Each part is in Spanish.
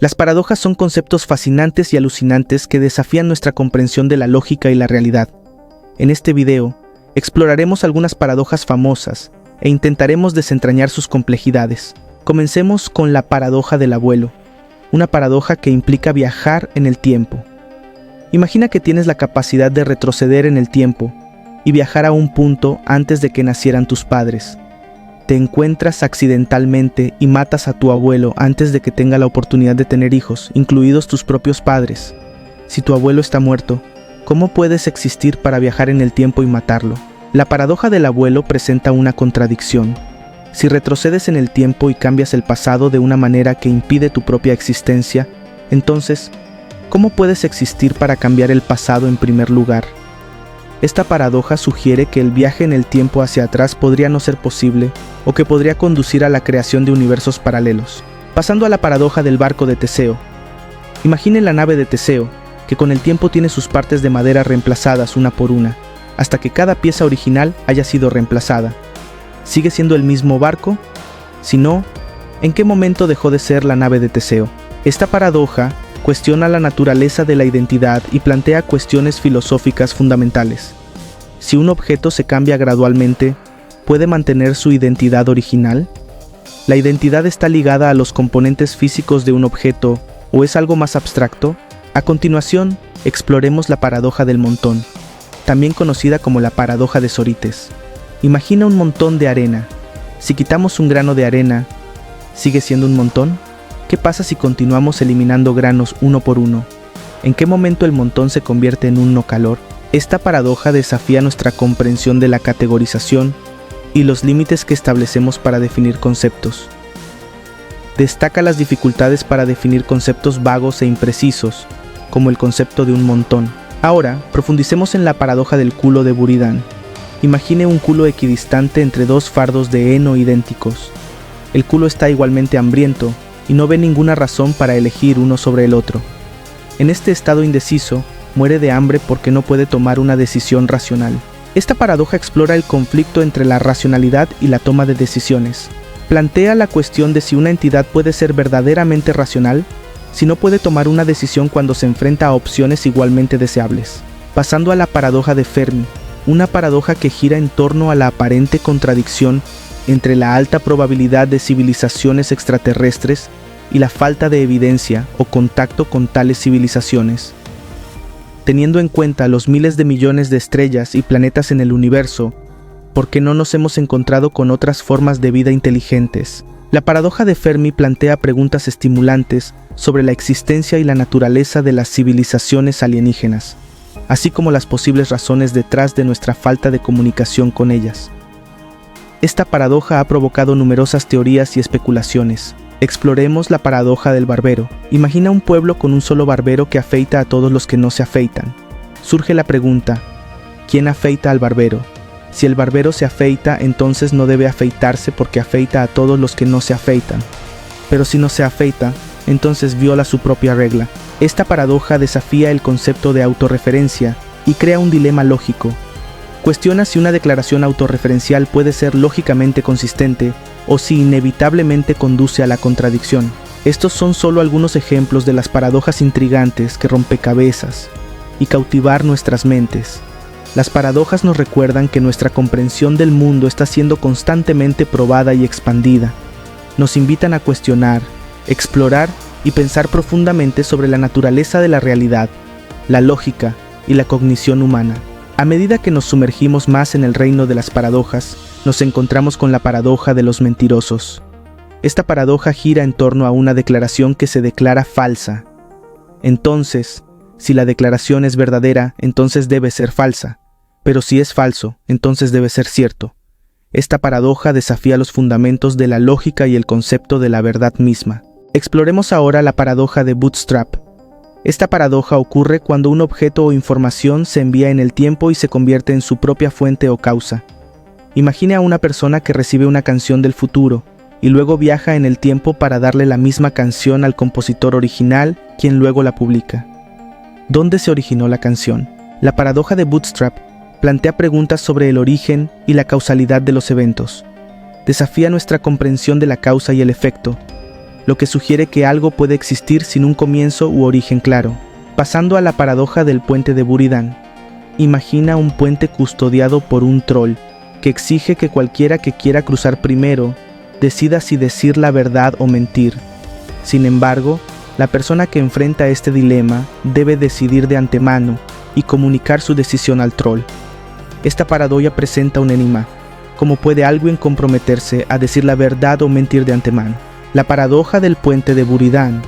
Las paradojas son conceptos fascinantes y alucinantes que desafían nuestra comprensión de la lógica y la realidad. En este video, exploraremos algunas paradojas famosas e intentaremos desentrañar sus complejidades. Comencemos con la paradoja del abuelo, una paradoja que implica viajar en el tiempo. Imagina que tienes la capacidad de retroceder en el tiempo y viajar a un punto antes de que nacieran tus padres. Te encuentras accidentalmente y matas a tu abuelo antes de que tenga la oportunidad de tener hijos, incluidos tus propios padres. Si tu abuelo está muerto, ¿cómo puedes existir para viajar en el tiempo y matarlo? La paradoja del abuelo presenta una contradicción. Si retrocedes en el tiempo y cambias el pasado de una manera que impide tu propia existencia, entonces, ¿cómo puedes existir para cambiar el pasado en primer lugar? Esta paradoja sugiere que el viaje en el tiempo hacia atrás podría no ser posible o que podría conducir a la creación de universos paralelos. Pasando a la paradoja del barco de Teseo. Imagine la nave de Teseo, que con el tiempo tiene sus partes de madera reemplazadas una por una, hasta que cada pieza original haya sido reemplazada. ¿Sigue siendo el mismo barco? Si no, ¿en qué momento dejó de ser la nave de Teseo? Esta paradoja cuestiona la naturaleza de la identidad y plantea cuestiones filosóficas fundamentales. Si un objeto se cambia gradualmente, ¿puede mantener su identidad original? ¿La identidad está ligada a los componentes físicos de un objeto o es algo más abstracto? A continuación, exploremos la paradoja del montón, también conocida como la paradoja de Sórites. Imagina un montón de arena. Si quitamos un grano de arena, ¿sigue siendo un montón? ¿Qué pasa si continuamos eliminando granos uno por uno? ¿En qué momento el montón se convierte en un no calor? Esta paradoja desafía nuestra comprensión de la categorización y los límites que establecemos para definir conceptos. Destaca las dificultades para definir conceptos vagos e imprecisos, como el concepto de un montón. Ahora, profundicemos en la paradoja del culo de Buridán. Imagine un culo equidistante entre dos fardos de heno idénticos. El culo está igualmente hambriento y no ve ninguna razón para elegir uno sobre el otro. En este estado indeciso, muere de hambre porque no puede tomar una decisión racional. Esta paradoja explora el conflicto entre la racionalidad y la toma de decisiones. Plantea la cuestión de si una entidad puede ser verdaderamente racional si no puede tomar una decisión cuando se enfrenta a opciones igualmente deseables. Pasando a la paradoja de Fermi, una paradoja que gira en torno a la aparente contradicción entre la alta probabilidad de civilizaciones extraterrestres y la falta de evidencia o contacto con tales civilizaciones. Teniendo en cuenta los miles de millones de estrellas y planetas en el universo, ¿por qué no nos hemos encontrado con otras formas de vida inteligentes? La paradoja de Fermi plantea preguntas estimulantes sobre la existencia y la naturaleza de las civilizaciones alienígenas, así como las posibles razones detrás de nuestra falta de comunicación con ellas. Esta paradoja ha provocado numerosas teorías y especulaciones. Exploremos la paradoja del barbero. Imagina un pueblo con un solo barbero que afeita a todos los que no se afeitan. Surge la pregunta, ¿quién afeita al barbero? Si el barbero se afeita, entonces no debe afeitarse porque afeita a todos los que no se afeitan. Pero si no se afeita, entonces viola su propia regla. Esta paradoja desafía el concepto de autorreferencia y crea un dilema lógico. Cuestiona si una declaración autorreferencial puede ser lógicamente consistente o si inevitablemente conduce a la contradicción. Estos son solo algunos ejemplos de las paradojas intrigantes que rompecabezas y cautivar nuestras mentes. Las paradojas nos recuerdan que nuestra comprensión del mundo está siendo constantemente probada y expandida. Nos invitan a cuestionar, explorar y pensar profundamente sobre la naturaleza de la realidad, la lógica y la cognición humana. A medida que nos sumergimos más en el reino de las paradojas, nos encontramos con la paradoja de los mentirosos. Esta paradoja gira en torno a una declaración que se declara falsa. Entonces, si la declaración es verdadera, entonces debe ser falsa. Pero si es falso, entonces debe ser cierto. Esta paradoja desafía los fundamentos de la lógica y el concepto de la verdad misma. Exploremos ahora la paradoja de Bootstrap. Esta paradoja ocurre cuando un objeto o información se envía en el tiempo y se convierte en su propia fuente o causa. Imagine a una persona que recibe una canción del futuro y luego viaja en el tiempo para darle la misma canción al compositor original, quien luego la publica. ¿Dónde se originó la canción? La paradoja de Bootstrap plantea preguntas sobre el origen y la causalidad de los eventos. Desafía nuestra comprensión de la causa y el efecto. lo que sugiere que algo puede existir sin un comienzo u origen claro. Pasando a la paradoja del puente de Buridan. Imagina un puente custodiado por un troll que exige que cualquiera que quiera cruzar primero decida si decir la verdad o mentir. Sin embargo, la persona que enfrenta este dilema debe decidir de antemano y comunicar su decisión al troll. Esta paradoja presenta un enigma. ¿Cómo puede alguien comprometerse a decir la verdad o mentir de antemano? La paradoja del puente de Buridan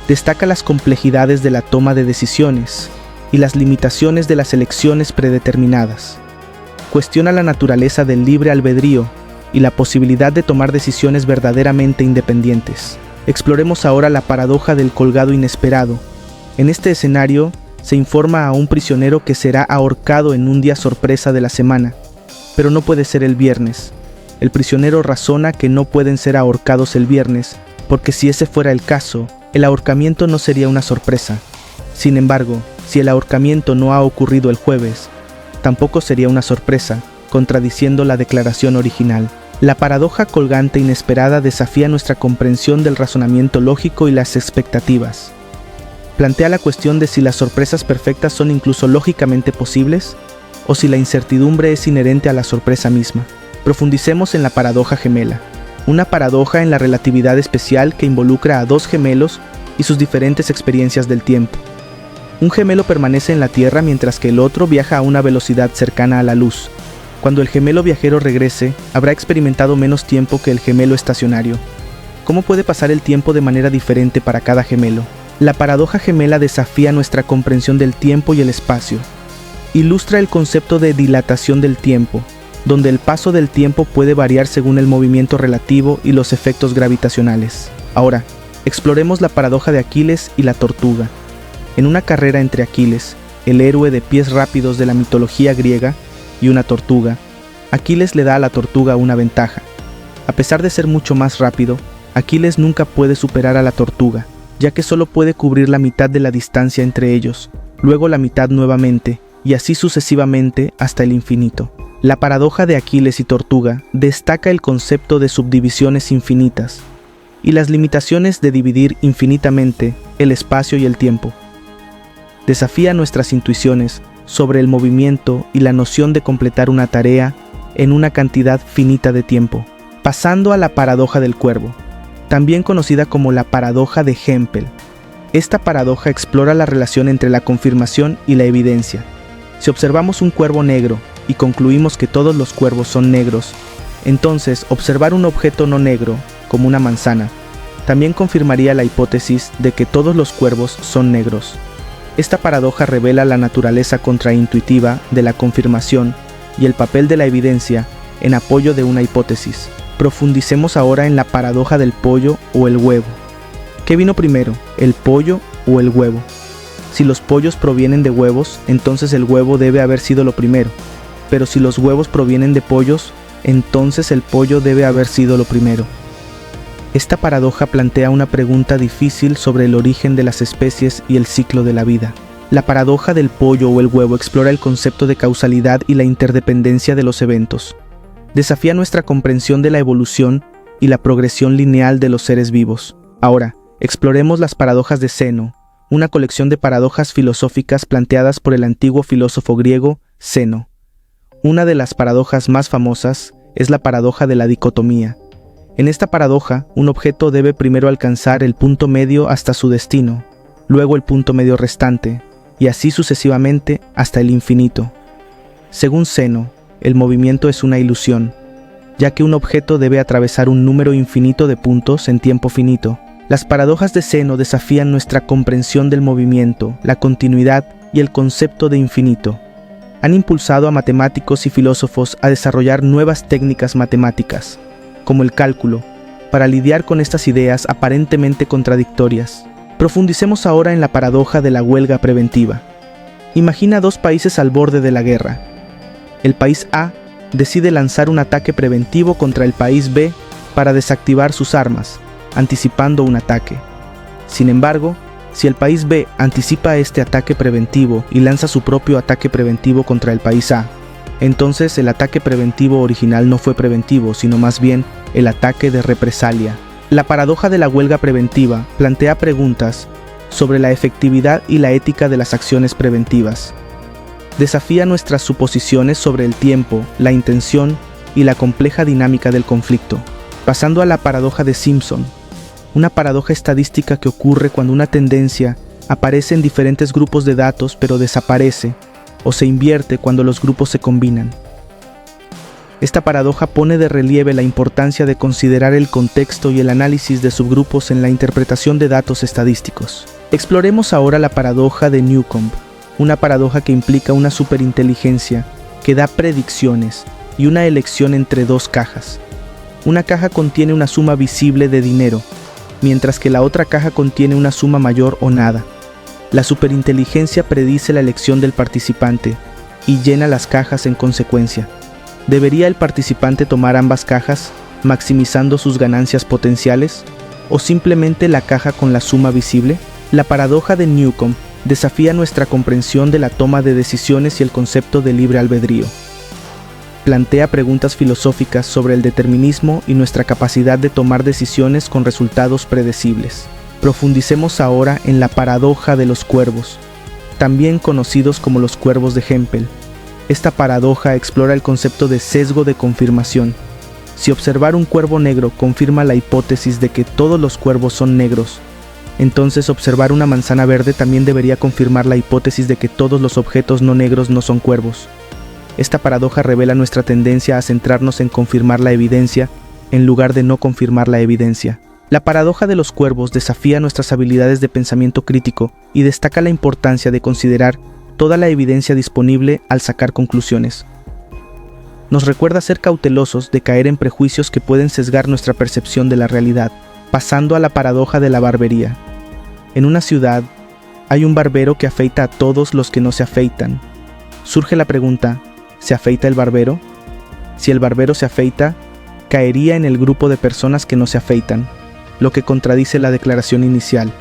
destaca las complejidades de la toma de decisiones y las limitaciones de las elecciones predeterminadas. Cuestiona la naturaleza del libre albedrío y la posibilidad de tomar decisiones verdaderamente independientes. Exploremos ahora la paradoja del colgado inesperado. En este escenario, se informa a un prisionero que será ahorcado en un día sorpresa de la semana, pero no puede ser el viernes. El prisionero razona que no pueden ser ahorcados el viernes, porque si ese fuera el caso, el ahorcamiento no sería una sorpresa. Sin embargo, si el ahorcamiento no ha ocurrido el jueves, tampoco sería una sorpresa, contradiciendo la declaración original. La paradoja colgante inesperada desafía nuestra comprensión del razonamiento lógico y las expectativas. Plantea la cuestión de si las sorpresas perfectas son incluso lógicamente posibles, o si la incertidumbre es inherente a la sorpresa misma. Profundicemos en la paradoja gemela, una paradoja en la relatividad especial que involucra a dos gemelos y sus diferentes experiencias del tiempo. Un gemelo permanece en la Tierra mientras que el otro viaja a una velocidad cercana a la luz. Cuando el gemelo viajero regrese, habrá experimentado menos tiempo que el gemelo estacionario. ¿Cómo puede pasar el tiempo de manera diferente para cada gemelo? La paradoja gemela desafía nuestra comprensión del tiempo y el espacio. Ilustra el concepto de dilatación del tiempo, donde el paso del tiempo puede variar según el movimiento relativo y los efectos gravitacionales. Ahora, exploremos la paradoja de Aquiles y la tortuga. En una carrera entre Aquiles, el héroe de pies rápidos de la mitología griega, y una tortuga, Aquiles le da a la tortuga una ventaja. A pesar de ser mucho más rápido, Aquiles nunca puede superar a la tortuga, ya que solo puede cubrir la mitad de la distancia entre ellos, luego la mitad nuevamente, y así sucesivamente hasta el infinito. La paradoja de Aquiles y tortuga destaca el concepto de subdivisiones infinitas y las limitaciones de dividir infinitamente el espacio y el tiempo. Desafía nuestras intuiciones sobre el movimiento y la noción de completar una tarea en una cantidad finita de tiempo. Pasando a la paradoja del cuervo, también conocida como la paradoja de Hempel. Esta paradoja explora la relación entre la confirmación y la evidencia. Si observamos un cuervo negro y concluimos que todos los cuervos son negros, entonces observar un objeto no negro, como una manzana, también confirmaría la hipótesis de que todos los cuervos son negros. Esta paradoja revela la naturaleza contraintuitiva de la confirmación y el papel de la evidencia en apoyo de una hipótesis. Profundicemos ahora en la paradoja del pollo o el huevo. ¿Qué vino primero, el pollo o el huevo? Si los pollos provienen de huevos, entonces el huevo debe haber sido lo primero. Pero si los huevos provienen de pollos, entonces el pollo debe haber sido lo primero. Esta paradoja plantea una pregunta difícil sobre el origen de las especies y el ciclo de la vida. La paradoja del pollo o el huevo explora el concepto de causalidad y la interdependencia de los eventos. Desafía nuestra comprensión de la evolución y la progresión lineal de los seres vivos. Ahora, exploremos las paradojas de Zeno, una colección de paradojas filosóficas planteadas por el antiguo filósofo griego Zeno. Una de las paradojas más famosas es la paradoja de la dicotomía. En esta paradoja, un objeto debe primero alcanzar el punto medio hasta su destino, luego el punto medio restante, y así sucesivamente hasta el infinito. Según Zeno, el movimiento es una ilusión, ya que un objeto debe atravesar un número infinito de puntos en tiempo finito. Las paradojas de Zeno desafían nuestra comprensión del movimiento, la continuidad y el concepto de infinito. Han impulsado a matemáticos y filósofos a desarrollar nuevas técnicas matemáticas, como el cálculo, para lidiar con estas ideas aparentemente contradictorias. Profundicemos ahora en la paradoja de la huelga preventiva. Imagina dos países al borde de la guerra. El país A decide lanzar un ataque preventivo contra el país B para desactivar sus armas, anticipando un ataque. Sin embargo, si el país B anticipa este ataque preventivo y lanza su propio ataque preventivo contra el país A, entonces el ataque preventivo original no fue preventivo, sino más bien el ataque de represalia. La paradoja de la huelga preventiva plantea preguntas sobre la efectividad y la ética de las acciones preventivas. Desafía nuestras suposiciones sobre el tiempo, la intención y la compleja dinámica del conflicto. Pasando a la paradoja de Simpson, una paradoja estadística que ocurre cuando una tendencia aparece en diferentes grupos de datos pero desaparece o se invierte cuando los grupos se combinan. Esta paradoja pone de relieve la importancia de considerar el contexto y el análisis de subgrupos en la interpretación de datos estadísticos. Exploremos ahora la paradoja de Newcomb, una paradoja que implica una superinteligencia que da predicciones y una elección entre dos cajas. Una caja contiene una suma visible de dinero, mientras que la otra caja contiene una suma mayor o nada. La superinteligencia predice la elección del participante y llena las cajas en consecuencia. ¿Debería el participante tomar ambas cajas, maximizando sus ganancias potenciales, o simplemente la caja con la suma visible? La paradoja de Newcomb desafía nuestra comprensión de la toma de decisiones y el concepto de libre albedrío. Plantea preguntas filosóficas sobre el determinismo y nuestra capacidad de tomar decisiones con resultados predecibles. Profundicemos ahora en la paradoja de los cuervos, también conocidos como los cuervos de Hempel. Esta paradoja explora el concepto de sesgo de confirmación. Si observar un cuervo negro confirma la hipótesis de que todos los cuervos son negros, entonces observar una manzana verde también debería confirmar la hipótesis de que todos los objetos no negros no son cuervos. Esta paradoja revela nuestra tendencia a centrarnos en confirmar la evidencia en lugar de no confirmar la evidencia. La paradoja de los cuervos desafía nuestras habilidades de pensamiento crítico y destaca la importancia de considerar toda la evidencia disponible al sacar conclusiones. Nos recuerda ser cautelosos de caer en prejuicios que pueden sesgar nuestra percepción de la realidad. Pasando a la paradoja de la barbería. En una ciudad, hay un barbero que afeita a todos los que no se afeitan. Surge la pregunta, ¿se afeita el barbero? Si el barbero se afeita, caería en el grupo de personas que no se afeitan, lo que contradice la declaración inicial.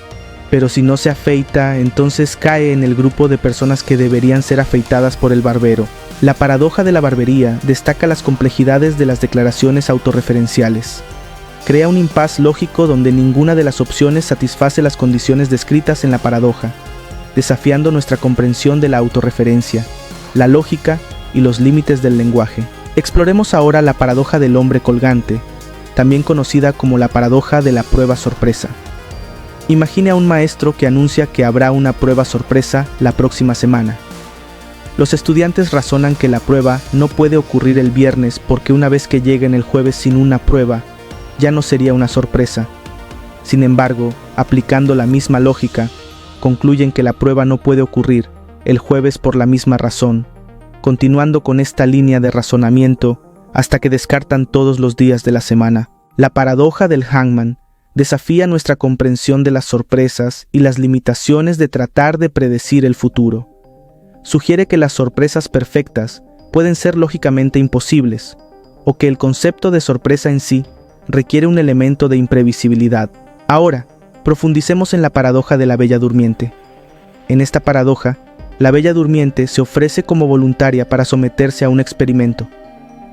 Pero si no se afeita, entonces cae en el grupo de personas que deberían ser afeitadas por el barbero. La paradoja de la barbería destaca las complejidades de las declaraciones autorreferenciales. Crea un impasse lógico donde ninguna de las opciones satisface las condiciones descritas en la paradoja, desafiando nuestra comprensión de la autorreferencia, la lógica y los límites del lenguaje. Exploremos ahora la paradoja del hombre colgante, también conocida como la paradoja de la prueba sorpresa. Imagine a un maestro que anuncia que habrá una prueba sorpresa la próxima semana. Los estudiantes razonan que la prueba no puede ocurrir el viernes porque una vez que lleguen el jueves sin una prueba, ya no sería una sorpresa. Sin embargo, aplicando la misma lógica, concluyen que la prueba no puede ocurrir el jueves por la misma razón, continuando con esta línea de razonamiento hasta que descartan todos los días de la semana. La paradoja del hangman desafía nuestra comprensión de las sorpresas y las limitaciones de tratar de predecir el futuro. Sugiere que las sorpresas perfectas pueden ser lógicamente imposibles, o que el concepto de sorpresa en sí requiere un elemento de imprevisibilidad. Ahora, profundicemos en la paradoja de la Bella Durmiente. En esta paradoja, la Bella Durmiente se ofrece como voluntaria para someterse a un experimento.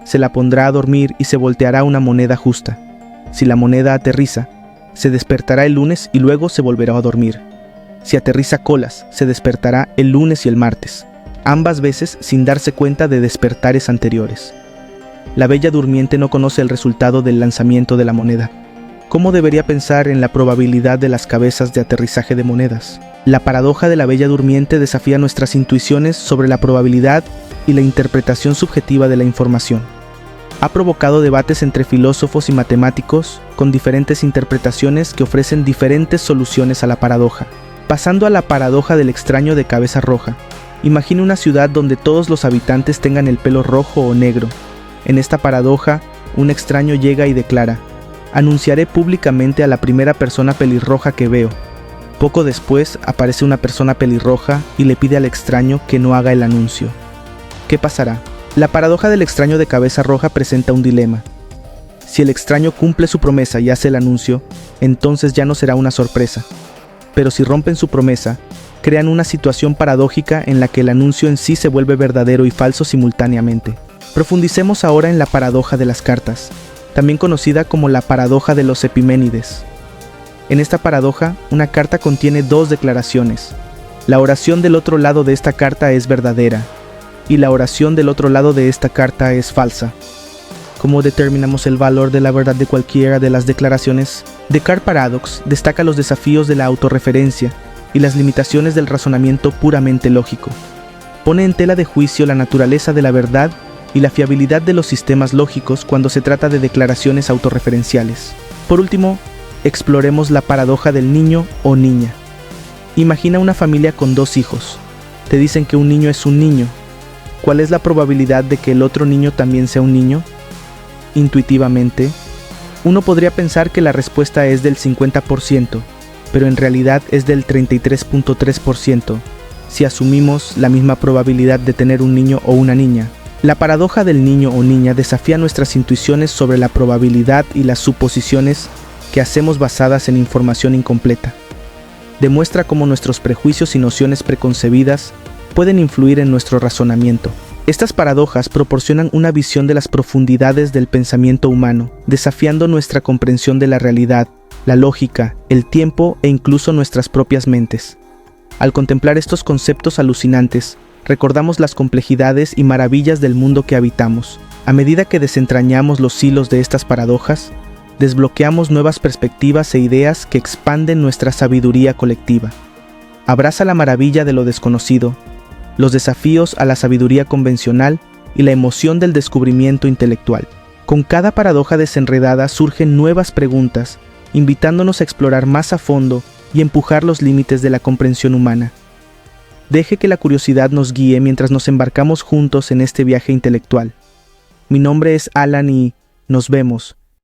Se la pondrá a dormir y se volteará una moneda justa. Si la moneda aterriza, se despertará el lunes y luego se volverá a dormir. Si aterriza colas, se despertará el lunes y el martes, ambas veces sin darse cuenta de despertares anteriores. La Bella Durmiente no conoce el resultado del lanzamiento de la moneda. ¿Cómo debería pensar en la probabilidad de las cabezas de aterrizaje de monedas? La paradoja de la Bella Durmiente desafía nuestras intuiciones sobre la probabilidad y la interpretación subjetiva de la información. Ha provocado debates entre filósofos y matemáticos con diferentes interpretaciones que ofrecen diferentes soluciones a la paradoja. Pasando a la paradoja del extraño de cabeza roja. Imagine una ciudad donde todos los habitantes tengan el pelo rojo o negro. En esta paradoja, un extraño llega y declara: anunciaré públicamente a la primera persona pelirroja que veo. Poco después aparece una persona pelirroja y le pide al extraño que no haga el anuncio. ¿Qué pasará? La paradoja del extraño de cabeza roja presenta un dilema. Si el extraño cumple su promesa y hace el anuncio, entonces ya no será una sorpresa. Pero si rompen su promesa, crean una situación paradójica en la que el anuncio en sí se vuelve verdadero y falso simultáneamente. Profundicemos ahora en la paradoja de las cartas. también conocida como la paradoja de los Epiménides. En esta paradoja, una carta contiene dos declaraciones. La oración del otro lado de esta carta es verdadera, y la oración del otro lado de esta carta es falsa. ¿Cómo determinamos el valor de la verdad de cualquiera de las declaraciones? Descartes Paradox destaca los desafíos de la autorreferencia y las limitaciones del razonamiento puramente lógico. Pone en tela de juicio la naturaleza de la verdad y la fiabilidad de los sistemas lógicos cuando se trata de declaraciones autorreferenciales. Por último, exploremos la paradoja del niño o niña. Imagina una familia con dos hijos. Te dicen que un niño es un niño. ¿Cuál es la probabilidad de que el otro niño también sea un niño? Intuitivamente, uno podría pensar que la respuesta es del 50%, pero en realidad es del 33.3%, si asumimos la misma probabilidad de tener un niño o una niña. La paradoja del niño o niña desafía nuestras intuiciones sobre la probabilidad y las suposiciones que hacemos basadas en información incompleta. Demuestra cómo nuestros prejuicios y nociones preconcebidas pueden influir en nuestro razonamiento. Estas paradojas proporcionan una visión de las profundidades del pensamiento humano, desafiando nuestra comprensión de la realidad, la lógica, el tiempo e incluso nuestras propias mentes. Al contemplar estos conceptos alucinantes, recordamos las complejidades y maravillas del mundo que habitamos. A medida que desentrañamos los hilos de estas paradojas, desbloqueamos nuevas perspectivas e ideas que expanden nuestra sabiduría colectiva. Abraza la maravilla de lo desconocido, los desafíos a la sabiduría convencional y la emoción del descubrimiento intelectual. Con cada paradoja desenredada surgen nuevas preguntas, invitándonos a explorar más a fondo y empujar los límites de la comprensión humana. Deje que la curiosidad nos guíe mientras nos embarcamos juntos en este viaje intelectual. Mi nombre es Alan y nos vemos